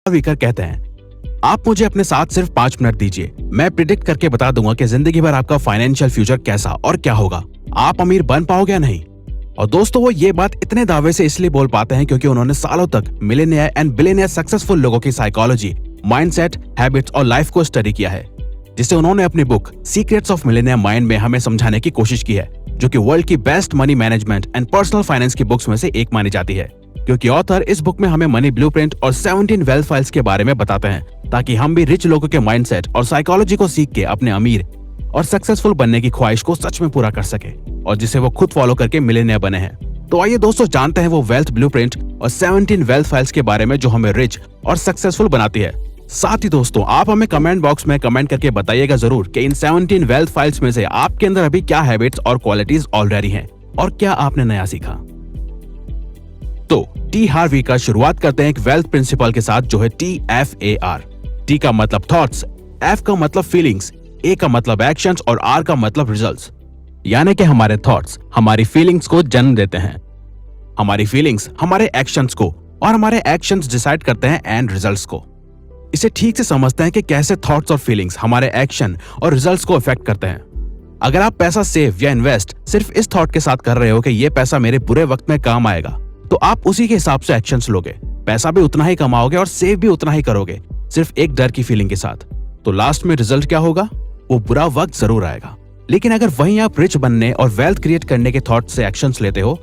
Weaker कहते हैं, आप मुझे अपने साथ सिर्फ 5 मिनट दीजिए, मैं प्रिडिक्ट करके बता दूंगा कि जिंदगी भर आपका फाइनेंशियल फ्यूचर कैसा और क्या होगा, आप अमीर बन पाओगे या नहीं। और दोस्तों, वो ये बात इतने दावे से इसलिए बोल पाते हैं क्योंकि उन्होंने सालों तक मिलियनियर एंड बिलियनियर सक्सेसफुल लोगों की साइकोलॉजी, माइंडसेट, हैबिट्स और लाइफ को स्टडी किया है, जिसे उन्होंने अपनी book secrets of millionaire mind में हमें समझाने की कोशिश की है, जो कि वर्ल्ड की best money management and personal finance की बुक्स में से एक मानी जाती है। क्योंकि ऑथर इस बुक में हमें मनी ब्लूप्रिंट और 17 वेल्थ फाइल्स के बारे में बताते हैं, ताकि हम भी रिच लोगों के माइंडसेट और साइकोलॉजी को सीख के अपने अमीर और सक्सेसफुल बनने की ख्वाहिश को सच में पूरा कर सके, और जिसे वो खुद फॉलो करके मिलियनियर बने हैं। तो आइए दोस्तों, जानते हैं वो वेल्थ ब्लूप्रिंट और 17 वेल्थ फाइल्स के बारे में जो हमें रिच और सक्सेसफुल बनाती है। साथ ही दोस्तों, आप हमें कमेंट बॉक्स में कमेंट करके बताइएगा जरूर कि इन 17 वेल्थ फाइल्स में से आपके अंदर अभी क्या हैबिट्स और क्वालिटीज ऑलरेडी हैं और क्या आपने नया सीखा। तो टी हार्वी का शुरुआत करते हैं एक वेल्थ प्रिंसिपल के साथ, जो है TFAR। टी का मतलब थॉट्स, एफ का मतलब फीलिंग्स, ए का मतलब एक्शंस और आर का मतलब रिजल्ट्स। यानी कि हमारे थॉट्स हमारी फीलिंग्स को जन्म देते हैं, हमारी फीलिंग्स हमारे एक्शंस को, और हमारे एक्शंस डिसाइड करते हैं एंड रिजल्ट्स को। इसे ठीक से समझते हैं कि कैसे थॉट्स और फीलिंग्स हमारे एक्शन और रिजल्ट्स को इफेक्ट करते हैं। अगर आप पैसा सेव या इन्वेस्ट सिर्फ इस थॉट के साथ कर रहे हो कि ये पैसा मेरे बुरे वक्त में काम आएगा, तो आप उसी के हिसाब से एक्शंस लोगे, पैसा भी उतना ही कमाओगे और सेव भी उतना ही करोगे, सिर्फ एक डर की फीलिंग के साथ। तो लास्ट में रिजल्ट क्या होगा? वो बुरा वक्त जरूर आएगा। लेकिन अगर वहीं आप रिच बनने और वेल्थ क्रिएट करने के थॉट से एक्शंस लेते हो,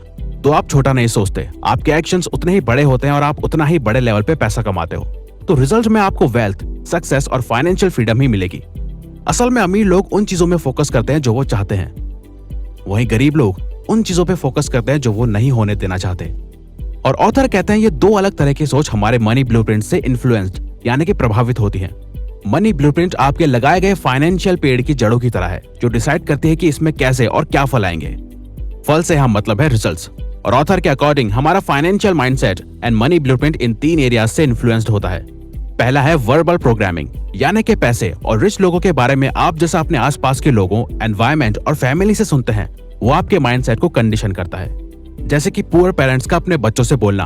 तो आप छोटा नहीं सोचते, आपके एक्शंस उतने ही बड़े होते हैं और आप उतना ही बड़े लेवल पे पैसा कमाते हो। तो रिजल्ट में आपको वेल्थ, सक्सेस और फाइनेंशियल फ्रीडम ही मिलेगी। असल में अमीर लोग उन चीजों में फोकस करते हैं जो वो चाहते हैं, वहीं गरीब लोग उन चीजों पे फोकस करते हैं जो वो नहीं होने देना चाहते। और ऑथर कहते हैं ये दो अलग तरह की सोच हमारे मनी ब्लूप्रिंट से इन्फ्लुएंस्ड यानी कि प्रभावित होती है। मनी ब्लूप्रिंट आपके लगाए गए फाइनेंशियल पेड़ की जड़ों की तरह है, जो डिसाइड करती है कि इसमें कैसे और क्या फल आएंगे। फल से हम मतलब है रिजल्ट्स। और ऑथर के अकॉर्डिंग हमारा financial mindset and money blueprint in 3 areas से इन्फ्लुएंस्ड होता है। पहला है वर्बल प्रोग्रामिंग, यानी कि पैसे और रिच लोगों के बारे में आप जैसा अपने आसपास के लोगों, एनवायरमेंट और फैमिली से सुनते हैं, वो आपके माइंडसेट को कंडीशन करता है। जैसे कि पुअर पेरेंट्स का अपने बच्चों से बोलना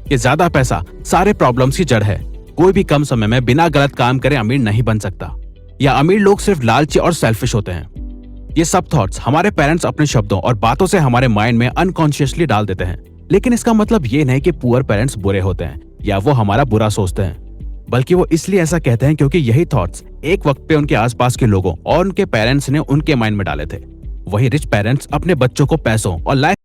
कि ज्यादा पैसा सारे प्रॉब्लम्स की जड़ है, कोई भी कम समय में बिना गलत काम करे अमीर नहीं बन सकता, या अमीर लोग सिर्फ लालची और सेल्फिश होते हैं। ये सब थॉट्स हमारे पेरेंट्स अपने शब्दों और बातों से हमारे माइंड में अनकॉन्शियसली डाल देते हैं। लेकिन इसका मतलब ये नहीं कि पुअर पेरेंट्स बुरे होते हैं या वो हमारा बुरा सोचते हैं, बल्कि वो इसलिए ऐसा कहते हैं क्योंकि यही थॉट्स एक वक्त पे उनके आसपास के लोगों और उनके पेरेंट्स ने उनके माइंड में डाले थे। वही रिच पेरेंट्स अपने बच्चों को पैसों और लाइफ